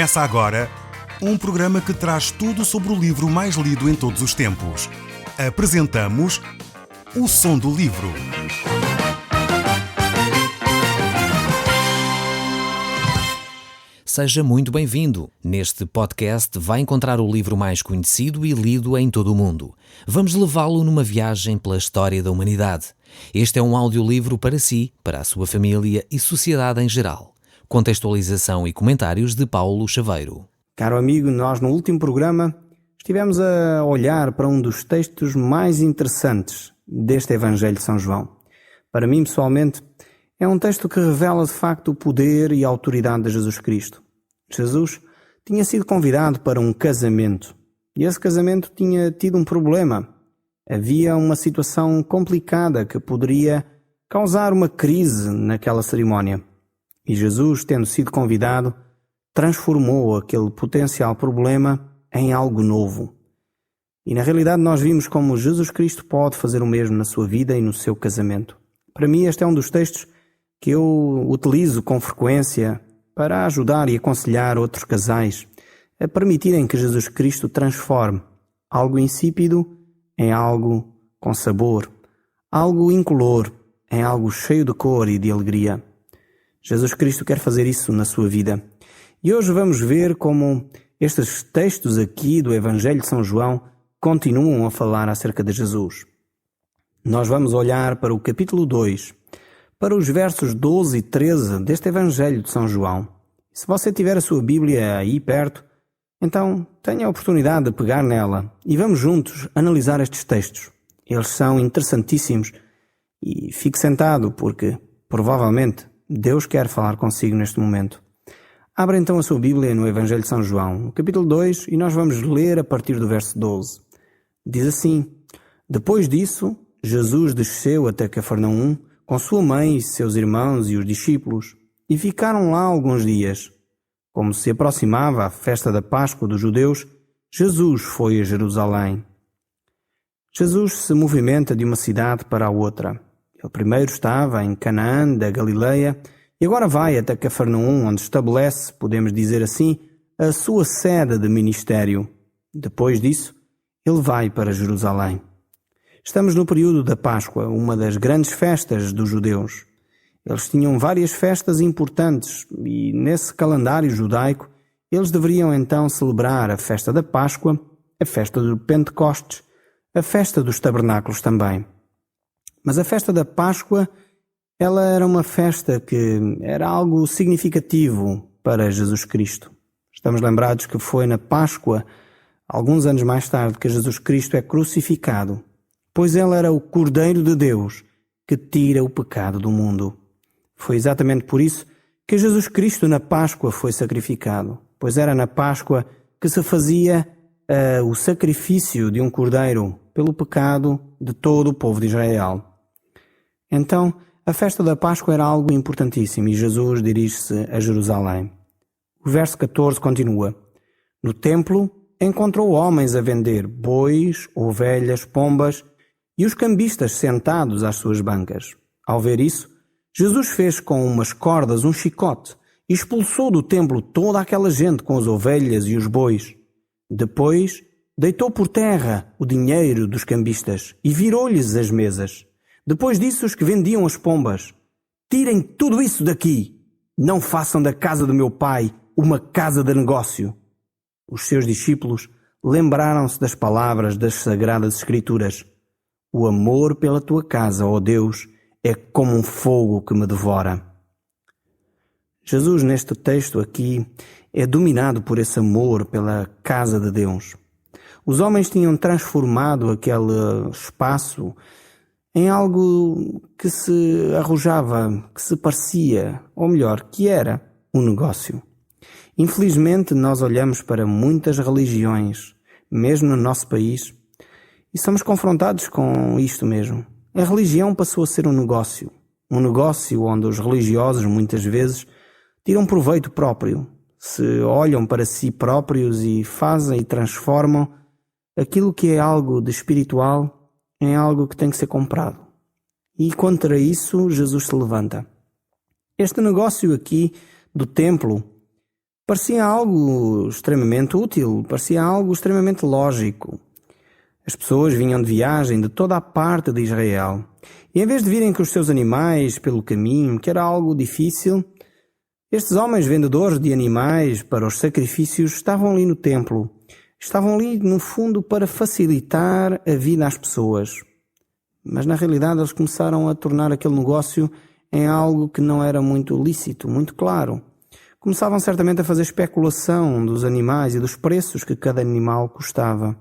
Começa agora um programa que traz tudo sobre o livro mais lido em todos os tempos. Apresentamos O Som do Livro. Seja muito bem-vindo. Neste podcast vai encontrar o livro mais conhecido e lido em todo o mundo. Vamos levá-lo numa viagem pela história da humanidade. Este é um audiolivro para si, para a sua família e sociedade em geral. Contextualização e comentários de Paulo Chaveiro. Caro amigo, nós no último programa estivemos a olhar para um dos textos mais interessantes deste Evangelho de São João. Para mim, pessoalmente, é um texto que revela de facto o poder e a autoridade de Jesus Cristo. Jesus tinha sido convidado para um casamento e esse casamento tinha tido um problema. Havia uma situação complicada que poderia causar uma crise naquela cerimónia. E Jesus, tendo sido convidado, transformou aquele potencial problema em algo novo. E na realidade nós vimos como Jesus Cristo pode fazer o mesmo na sua vida e no seu casamento. Para mim este é um dos textos que eu utilizo com frequência para ajudar e aconselhar outros casais a permitirem que Jesus Cristo transforme algo insípido em algo com sabor, algo incolor em algo cheio de cor e de alegria. Jesus Cristo quer fazer isso na sua vida. E hoje vamos ver como estes textos aqui do Evangelho de São João continuam a falar acerca de Jesus. Nós vamos olhar para o capítulo 2, para os versos 12 e 13 deste Evangelho de São João. Se você tiver a sua Bíblia aí perto, então tenha a oportunidade de pegar nela e vamos juntos analisar estes textos. Eles são interessantíssimos e fique sentado porque, provavelmente, Deus quer falar consigo neste momento. Abra então a sua Bíblia no Evangelho de São João, capítulo 2, e nós vamos ler a partir do verso 12. Diz assim: Depois disso, Jesus desceu até Cafarnaum com sua mãe e seus irmãos e os discípulos, e ficaram lá alguns dias. Como se aproximava a festa da Páscoa dos judeus, Jesus foi a Jerusalém. Jesus se movimenta de uma cidade para a outra. Ele primeiro estava em Canaã da Galileia e agora vai até Cafarnaum, onde estabelece, podemos dizer assim, a sua sede de ministério. Depois disso, ele vai para Jerusalém. Estamos no período da Páscoa, uma das grandes festas dos judeus. Eles tinham várias festas importantes e nesse calendário judaico eles deveriam então celebrar a festa da Páscoa, a festa do Pentecostes, a festa dos tabernáculos também. Mas a festa da Páscoa, ela era uma festa que era algo significativo para Jesus Cristo. Estamos lembrados que foi na Páscoa, alguns anos mais tarde, que Jesus Cristo é crucificado, pois ele era o Cordeiro de Deus que tira o pecado do mundo. Foi exatamente por isso que Jesus Cristo na Páscoa foi sacrificado, pois era na Páscoa que se fazia o sacrifício de um cordeiro pelo pecado de todo o povo de Israel. Então, a festa da Páscoa era algo importantíssimo e Jesus dirige-se a Jerusalém. O verso 14 continua: No templo encontrou homens a vender bois, ovelhas, pombas e os cambistas sentados às suas bancas. Ao ver isso, Jesus fez com umas cordas um chicote e expulsou do templo toda aquela gente com as ovelhas e os bois. Depois, deitou por terra o dinheiro dos cambistas e virou-lhes as mesas. Depois disso, os que vendiam as pombas: Tirem tudo isso daqui! Não façam da casa do meu pai uma casa de negócio. Os seus discípulos lembraram-se das palavras das Sagradas Escrituras: O amor pela tua casa, ó Deus, é como um fogo que me devora. Jesus, neste texto aqui, é dominado por esse amor pela casa de Deus. Os homens tinham transformado aquele espaço em algo que se arrojava, que se parecia, ou melhor, que era um negócio. Infelizmente, nós olhamos para muitas religiões, mesmo no nosso país, e somos confrontados com isto mesmo. A religião passou a ser um negócio onde os religiosos muitas vezes tiram proveito próprio, se olham para si próprios e fazem e transformam aquilo que é algo de espiritual em algo que tem que ser comprado. E contra isso Jesus se levanta. Este negócio aqui do templo parecia algo extremamente útil, parecia algo extremamente lógico. As pessoas vinham de viagem de toda a parte de Israel, e em vez de virem com os seus animais pelo caminho, que era algo difícil, estes homens vendedores de animais para os sacrifícios estavam ali no templo. Estavam ali, no fundo, para facilitar a vida às pessoas. Mas, na realidade, eles começaram a tornar aquele negócio em algo que não era muito lícito, muito claro. Começavam certamente a fazer especulação dos animais e dos preços que cada animal custava.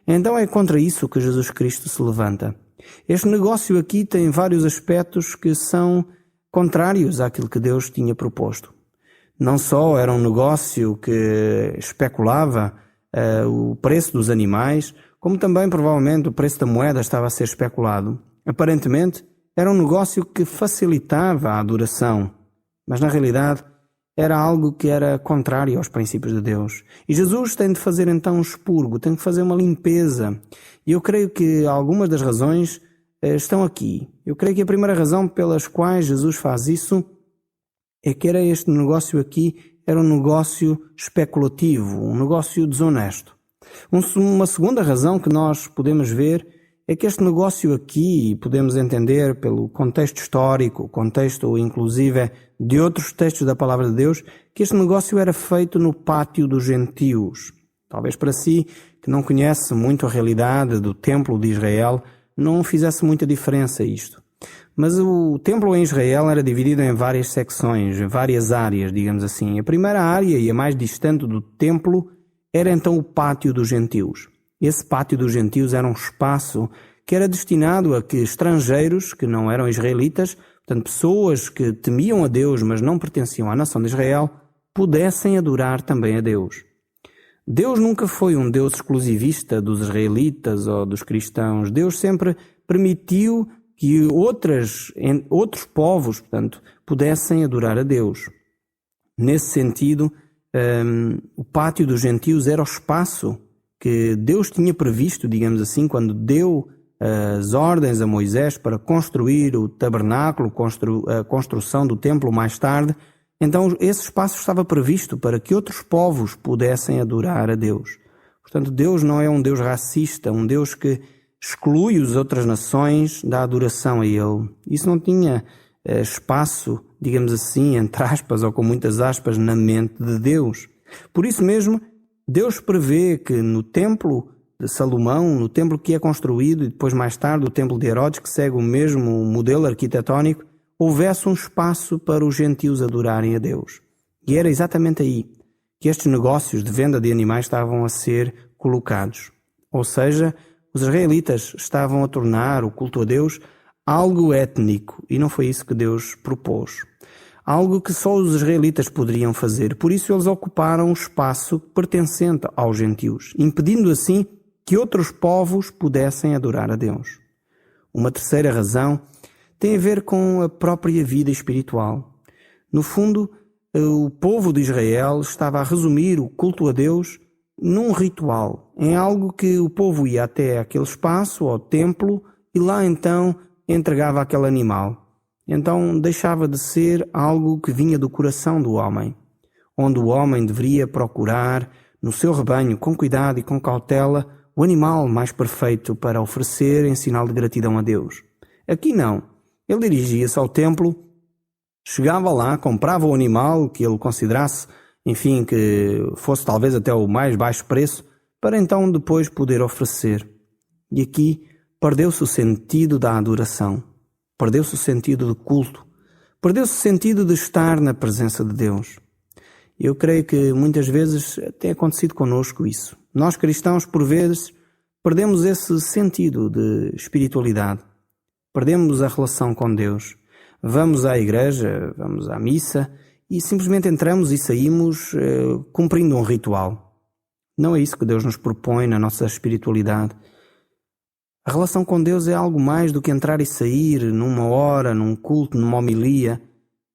Então é contra isso que Jesus Cristo se levanta. Este negócio aqui tem vários aspectos que são contrários àquilo que Deus tinha proposto. Não só era um negócio que especulava o preço dos animais, como também provavelmente o preço da moeda estava a ser especulado. Aparentemente, era um negócio que facilitava a adoração, mas na realidade era algo que era contrário aos princípios de Deus. E Jesus tem de fazer então um expurgo, tem de fazer uma limpeza. E eu creio que algumas das razões estão aqui. Eu creio que a primeira razão pelas quais Jesus faz isso é que este negócio aqui era um negócio especulativo, um negócio desonesto. Uma segunda razão que nós podemos ver é que este negócio aqui, podemos entender pelo contexto histórico, contexto inclusive de outros textos da Palavra de Deus, que este negócio era feito no pátio dos gentios. Talvez para si, que não conhece muito a realidade do templo de Israel, não fizesse muita diferença isto. Mas o templo em Israel era dividido em várias secções, várias áreas, digamos assim. A primeira área e a mais distante do templo era então o pátio dos gentios. Esse pátio dos gentios era um espaço que era destinado a que estrangeiros, que não eram israelitas, portanto pessoas que temiam a Deus, mas não pertenciam à nação de Israel, pudessem adorar também a Deus. Deus nunca foi um Deus exclusivista dos israelitas ou dos cristãos. Deus sempre permitiu que outros povos, portanto, pudessem adorar a Deus. Nesse sentido, o pátio dos gentios era o espaço que Deus tinha previsto, digamos assim, quando deu as ordens a Moisés para construir o tabernáculo, a construção do templo mais tarde. Então esse espaço estava previsto para que outros povos pudessem adorar a Deus. Portanto, Deus não é um Deus racista, um Deus que exclui as outras nações da adoração a Ele. Isso não tinha espaço, digamos assim, entre aspas ou com muitas aspas, na mente de Deus. Por isso mesmo, Deus prevê que no templo de Salomão, no templo que é construído e depois mais tarde o templo de Herodes, que segue o mesmo modelo arquitetónico, houvesse um espaço para os gentios adorarem a Deus. E era exatamente aí que estes negócios de venda de animais estavam a ser colocados. Ou seja, os israelitas estavam a tornar o culto a Deus algo étnico, e não foi isso que Deus propôs. Algo que só os israelitas poderiam fazer. Por isso eles ocuparam um espaço pertencente aos gentios, impedindo assim que outros povos pudessem adorar a Deus. Uma terceira razão tem a ver com a própria vida espiritual. No fundo, o povo de Israel estava a resumir o culto a Deus num ritual, em algo que o povo ia até aquele espaço, ao templo, e lá então entregava aquele animal. Então deixava de ser algo que vinha do coração do homem, onde o homem deveria procurar, no seu rebanho, com cuidado e com cautela, o animal mais perfeito para oferecer em sinal de gratidão a Deus. Aqui não. Ele dirigia-se ao templo, chegava lá, comprava o animal que ele considerasse, enfim, que fosse talvez até o mais baixo preço, para então depois poder oferecer. E aqui perdeu-se o sentido da adoração, perdeu-se o sentido do culto, perdeu-se o sentido de estar na presença de Deus. Eu creio que muitas vezes tem acontecido connosco isso. Nós cristãos, por vezes, perdemos esse sentido de espiritualidade. Perdemos a relação com Deus. Vamos à igreja, vamos à missa e simplesmente entramos e saímos cumprindo um ritual. Não é isso que Deus nos propõe na nossa espiritualidade. A relação com Deus é algo mais do que entrar e sair numa hora, num culto, numa homilia.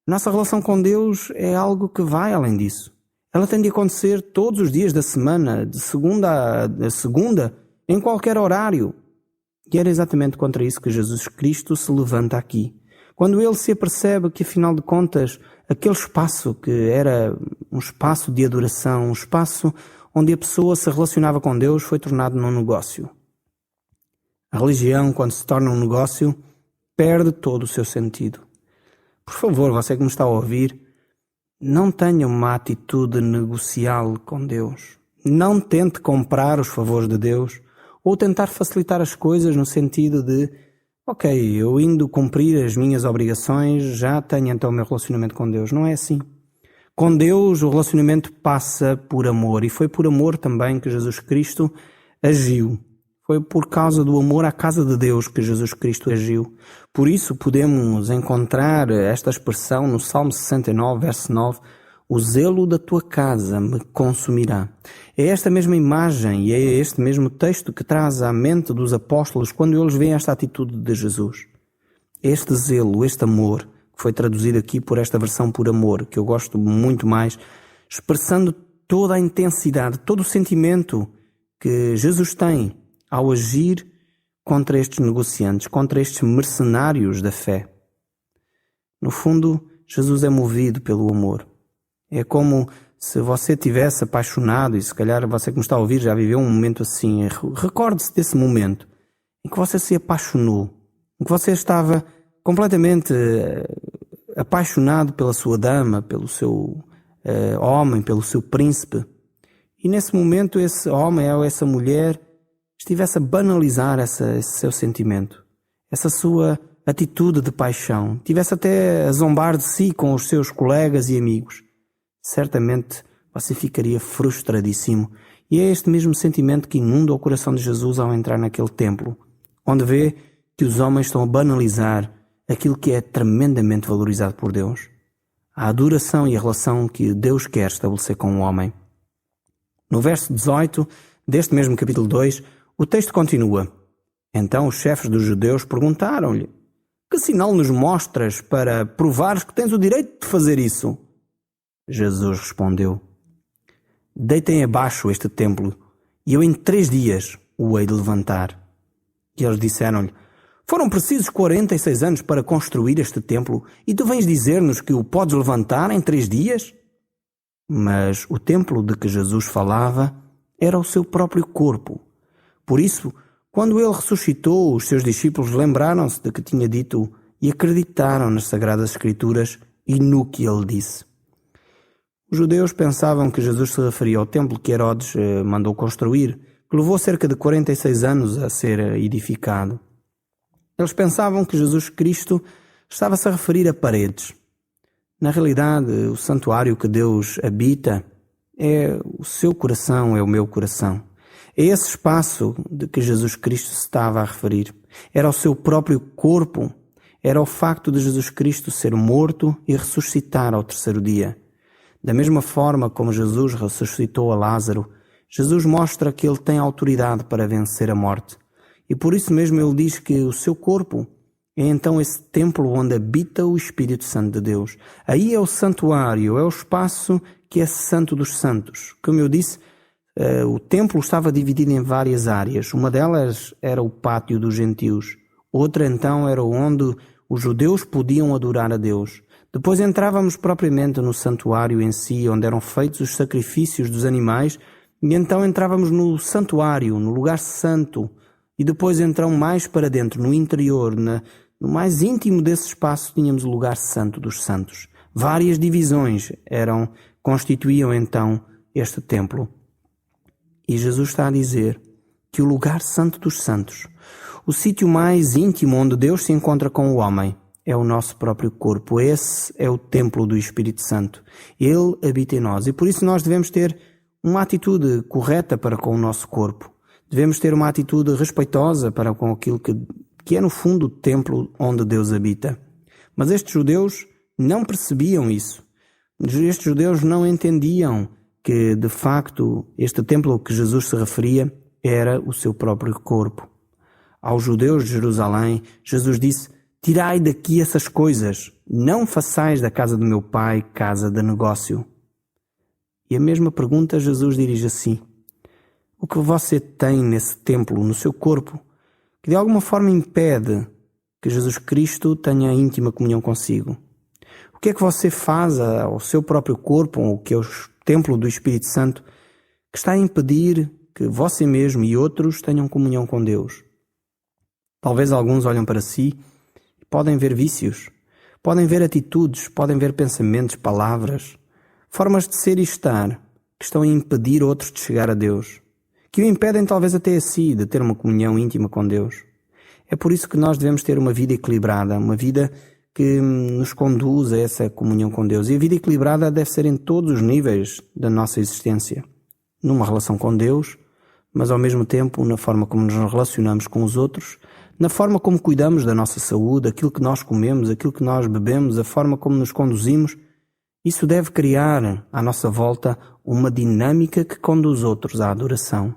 Nossa relação com Deus é algo que vai além disso. Ela tem de acontecer todos os dias da semana, de segunda a segunda, em qualquer horário. E era exatamente contra isso que Jesus Cristo se levanta aqui. Quando ele se apercebe que, afinal de contas, aquele espaço que era um espaço de adoração, um espaço onde a pessoa se relacionava com Deus, foi tornado num negócio. A religião, quando se torna um negócio, perde todo o seu sentido. Por favor, você que me está a ouvir, não tenha uma atitude negocial com Deus. Não tente comprar os favores de Deus ou tentar facilitar as coisas no sentido de ok, eu indo cumprir as minhas obrigações, já tenho então o meu relacionamento com Deus. Não é assim. Com Deus o relacionamento passa por amor, e foi por amor também que Jesus Cristo agiu. Foi por causa do amor à casa de Deus que Jesus Cristo agiu. Por isso podemos encontrar esta expressão no Salmo 69, verso 9, o zelo da tua casa me consumirá. É esta mesma imagem e é este mesmo texto que traz à mente dos apóstolos quando eles veem esta atitude de Jesus. Este zelo, este amor, que foi traduzido aqui por esta versão por amor, que eu gosto muito mais, expressando toda a intensidade, todo o sentimento que Jesus tem ao agir contra estes negociantes, contra estes mercenários da fé. No fundo, Jesus é movido pelo amor. É como se você tivesse apaixonado, e se calhar você que me está a ouvir já viveu um momento assim. Recorde-se desse momento em que você se apaixonou, em que você estava completamente apaixonado pela sua dama, pelo seu homem, pelo seu príncipe. E nesse momento esse homem ou essa mulher estivesse a banalizar esse seu sentimento, essa sua atitude de paixão, estivesse até a zombar de si com os seus colegas e amigos. Certamente você ficaria frustradíssimo. E é este mesmo sentimento que inunda o coração de Jesus ao entrar naquele templo, onde vê que os homens estão a banalizar aquilo que é tremendamente valorizado por Deus. A adoração e a relação que Deus quer estabelecer com o homem. No verso 18 deste mesmo capítulo 2, o texto continua. Então os chefes dos judeus perguntaram-lhe: que sinal nos mostras para provares que tens o direito de fazer isso? Jesus respondeu: deitem abaixo este templo, e eu em 3 dias o hei de levantar. E eles disseram-lhe: foram precisos 46 anos para construir este templo, e tu vens dizer-nos que o podes levantar em 3 dias? Mas o templo de que Jesus falava era o seu próprio corpo. Por isso, quando ele ressuscitou, os seus discípulos lembraram-se de que tinha dito e acreditaram nas Sagradas Escrituras e no que ele disse. Os judeus pensavam que Jesus se referia ao templo que Herodes mandou construir, que levou cerca de 46 anos a ser edificado. Eles pensavam que Jesus Cristo estava-se a referir a paredes. Na realidade, o santuário que Deus habita é o seu coração, é o meu coração. É esse espaço de que Jesus Cristo se estava a referir. Era o seu próprio corpo, era o facto de Jesus Cristo ser morto e ressuscitar ao 3º dia. Da mesma forma como Jesus ressuscitou a Lázaro, Jesus mostra que ele tem autoridade para vencer a morte. E por isso mesmo ele diz que o seu corpo é então esse templo onde habita o Espírito Santo de Deus. Aí é o santuário, é o espaço que é santo dos santos. Como eu disse, o templo estava dividido em várias áreas. Uma delas era o pátio dos gentios. Outra então era onde os judeus podiam adorar a Deus. Depois entrávamos propriamente no santuário em si, onde eram feitos os sacrifícios dos animais, e então entrávamos no santuário, no lugar santo, e depois entram mais para dentro, no interior, no mais íntimo desse espaço, tínhamos o lugar santo dos santos. Várias divisões constituíam então este templo. E Jesus está a dizer que o lugar santo dos santos, o sítio mais íntimo onde Deus se encontra com o homem, é o nosso próprio corpo. Esse é o templo do Espírito Santo. Ele habita em nós e por isso nós devemos ter uma atitude correta para com o nosso corpo. Devemos ter uma atitude respeitosa para com aquilo que é no fundo o templo onde Deus habita. Mas estes judeus não percebiam isso. Estes judeus não entendiam que de facto este templo que Jesus se referia era o seu próprio corpo. Aos judeus de Jerusalém, Jesus disse: tirai daqui essas coisas, não façais da casa do meu pai casa de negócio. E a mesma pergunta Jesus dirige assim: o que você tem nesse templo, no seu corpo, que de alguma forma impede que Jesus Cristo tenha íntima comunhão consigo? O que é que você faz ao seu próprio corpo, ou que é o templo do Espírito Santo, que está a impedir que você mesmo e outros tenham comunhão com Deus? Talvez alguns olham para si e podem ver vícios, podem ver atitudes, podem ver pensamentos, palavras, formas de ser e estar que estão a impedir outros de chegar a Deus, que o impedem talvez até a si de ter uma comunhão íntima com Deus. É por isso que nós devemos ter uma vida equilibrada, uma vida que nos conduz a essa comunhão com Deus. E a vida equilibrada deve ser em todos os níveis da nossa existência. Numa relação com Deus, mas ao mesmo tempo na forma como nos relacionamos com os outros, na forma como cuidamos da nossa saúde, aquilo que nós comemos, aquilo que nós bebemos, a forma como nos conduzimos. Isso deve criar à nossa volta uma dinâmica que conduz outros à adoração.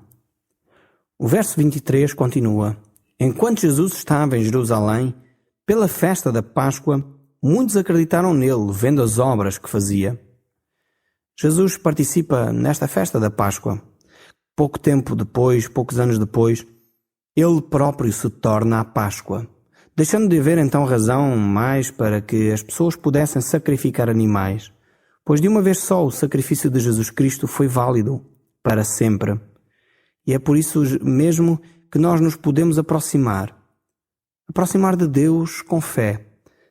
O verso 23 continua: Enquanto Jesus estava em Jerusalém, pela festa da Páscoa, muitos acreditaram nele, vendo as obras que fazia. Jesus participa nesta festa da Páscoa. Pouco tempo depois, poucos anos depois, ele próprio se torna a Páscoa, deixando de haver então razão mais para que as pessoas pudessem sacrificar animais, pois de uma vez só o sacrifício de Jesus Cristo foi válido para sempre. E é por isso mesmo que nós nos podemos aproximar de Deus com fé,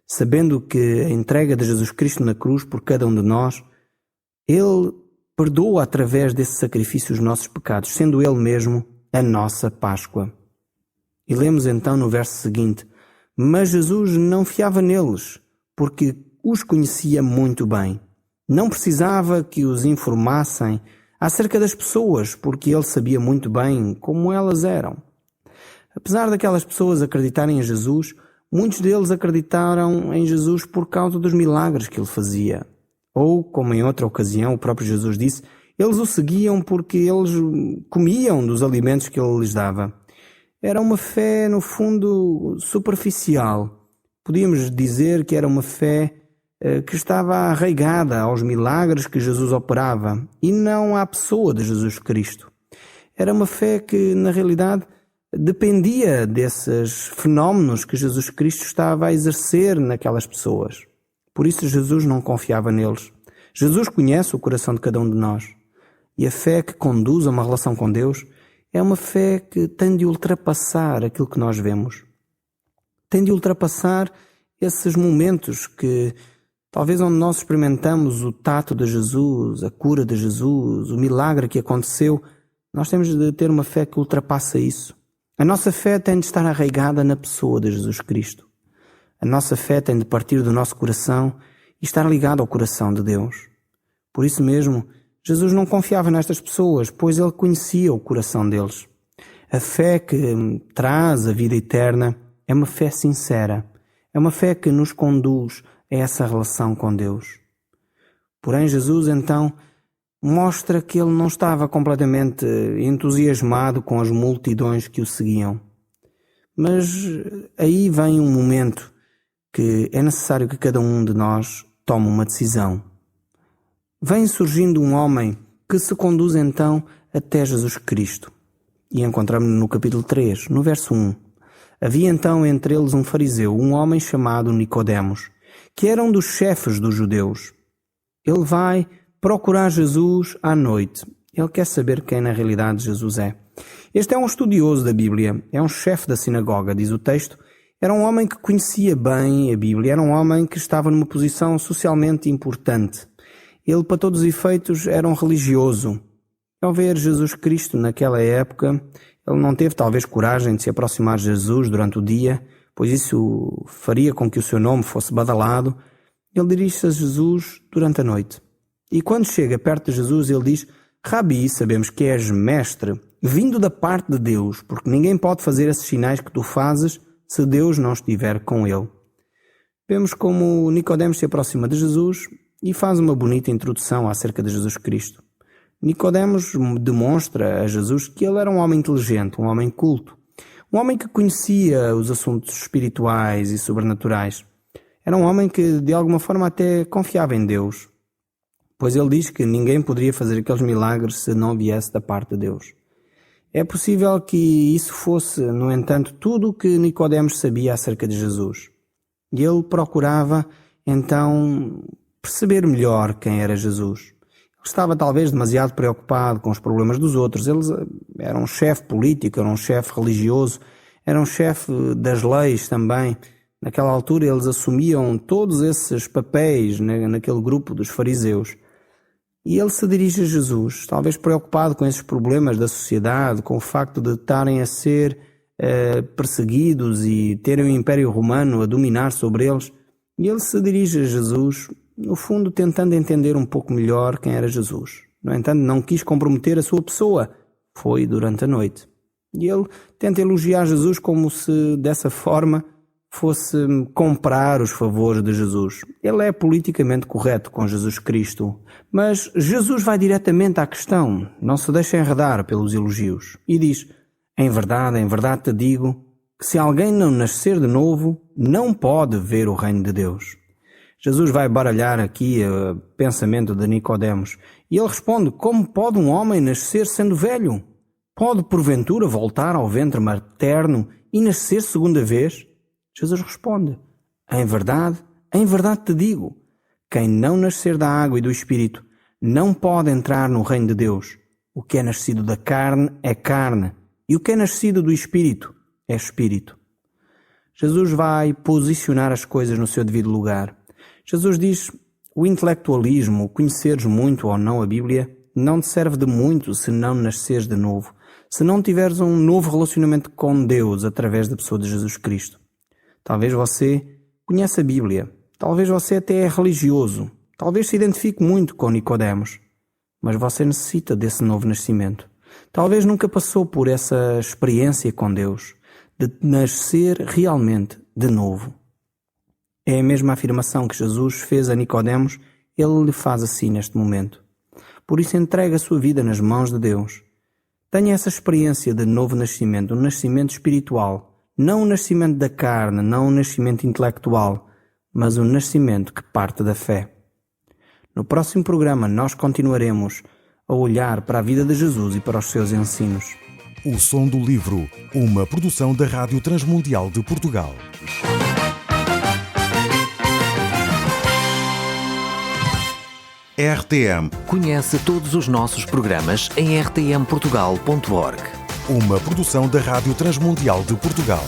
sabendo que a entrega de Jesus Cristo na cruz por cada um de nós, Ele perdoa através desse sacrifício os nossos pecados, sendo Ele mesmo a nossa Páscoa. E lemos então no verso seguinte: Mas Jesus não fiava neles, porque os conhecia muito bem. Não precisava que os informassem acerca das pessoas, porque Ele sabia muito bem como elas eram. Apesar daquelas pessoas acreditarem em Jesus, muitos deles acreditaram em Jesus por causa dos milagres que Ele fazia. Ou, como em outra ocasião o próprio Jesus disse, eles o seguiam porque eles comiam dos alimentos que Ele lhes dava. Era uma fé, no fundo, superficial. Podíamos dizer que era uma fé que estava arraigada aos milagres que Jesus operava e não à pessoa de Jesus Cristo. Era uma fé que, na realidade, dependia desses fenómenos que Jesus Cristo estava a exercer naquelas pessoas. Por isso Jesus não confiava neles. Jesus conhece o coração de cada um de nós. E a fé que conduz a uma relação com Deus é uma fé que tem de ultrapassar aquilo que nós vemos. Tem de ultrapassar esses momentos que talvez onde nós experimentamos o tato de Jesus, a cura de Jesus, o milagre que aconteceu. Nós temos de ter uma fé que ultrapassa isso. A nossa fé tem de estar arraigada na pessoa de Jesus Cristo. A nossa fé tem de partir do nosso coração e estar ligada ao coração de Deus. Por isso mesmo, Jesus não confiava nestas pessoas, pois Ele conhecia o coração deles. A fé que traz a vida eterna é uma fé sincera. É uma fé que nos conduz a essa relação com Deus. Porém, Jesus, então, mostra que Ele não estava completamente entusiasmado com as multidões que o seguiam. Mas aí vem um momento que é necessário que cada um de nós tome uma decisão. Vem surgindo um homem que se conduz então até Jesus Cristo. E encontramos-no no capítulo 3, no verso 1. Havia então entre eles um fariseu, um homem chamado Nicodemos, que era um dos chefes dos judeus. Ele vai procurar Jesus à noite. Ele quer saber quem na realidade Jesus é. Este é um estudioso da Bíblia, é um chefe da sinagoga, diz o texto. Era um homem que conhecia bem a Bíblia, era um homem que estava numa posição socialmente importante. Ele, para todos os efeitos, era um religioso. Ao ver Jesus Cristo naquela época, ele não teve talvez coragem de se aproximar de Jesus durante o dia, pois isso faria com que o seu nome fosse badalado. Ele dirige-se a Jesus durante a noite. E quando chega perto de Jesus, ele diz: Rabi, sabemos que és mestre, vindo da parte de Deus, porque ninguém pode fazer esses sinais que tu fazes se Deus não estiver com ele. Vemos como Nicodemos se aproxima de Jesus e faz uma bonita introdução acerca de Jesus Cristo. Nicodemos demonstra a Jesus que ele era um homem inteligente, um homem culto, um homem que conhecia os assuntos espirituais e sobrenaturais. Era um homem que de alguma forma até confiava em Deus, pois ele diz que ninguém poderia fazer aqueles milagres se não viesse da parte de Deus. É possível que isso fosse, no entanto, tudo o que Nicodemos sabia acerca de Jesus. E ele procurava então perceber melhor quem era Jesus. Ele estava talvez demasiado preocupado com os problemas dos outros. Ele era um chefe político, era um chefe religioso, era um chefe das leis também. Naquela altura eles assumiam todos esses papéis naquele grupo dos fariseus. E ele se dirige a Jesus, talvez preocupado com esses problemas da sociedade, com o facto de estarem a ser perseguidos e terem o Império Romano a dominar sobre eles. E ele se dirige a Jesus, no fundo tentando entender um pouco melhor quem era Jesus. No entanto, não quis comprometer a sua pessoa. Foi durante a noite. E ele tenta elogiar Jesus como se dessa forma fosse comprar os favores de Jesus. Ele é politicamente correto com Jesus Cristo, mas Jesus vai diretamente à questão, não se deixa enredar pelos elogios, e diz: em verdade te digo, que se alguém não nascer de novo, não pode ver o reino de Deus. Jesus vai baralhar aqui o pensamento de Nicodemos, e ele responde: como pode um homem nascer sendo velho? Pode porventura voltar ao ventre materno e nascer segunda vez? Jesus responde: em verdade te digo, quem não nascer da água e do Espírito não pode entrar no reino de Deus. O que é nascido da carne é carne, e o que é nascido do Espírito é Espírito. Jesus vai posicionar as coisas no seu devido lugar. Jesus diz: o intelectualismo, o conheceres muito ou não a Bíblia, não te serve de muito se não nasceres de novo, se não tiveres um novo relacionamento com Deus através da pessoa de Jesus Cristo. Talvez você conheça a Bíblia, talvez você até é religioso, talvez se identifique muito com Nicodemos, mas você necessita desse novo nascimento. Talvez nunca passou por essa experiência com Deus, de nascer realmente de novo. É a mesma afirmação que Jesus fez a Nicodemos, ele lhe faz assim neste momento. Por isso entrega a sua vida nas mãos de Deus. Tenha essa experiência de novo nascimento, um nascimento espiritual, não o nascimento da carne, não o nascimento intelectual, mas o nascimento que parte da fé. No próximo programa nós continuaremos a olhar para a vida de Jesus e para os seus ensinos. O Som do Livro, uma produção da Rádio Transmundial de Portugal. RTM. Conhece todos os nossos programas em rtmportugal.org. Uma produção da Rádio Transmundial de Portugal.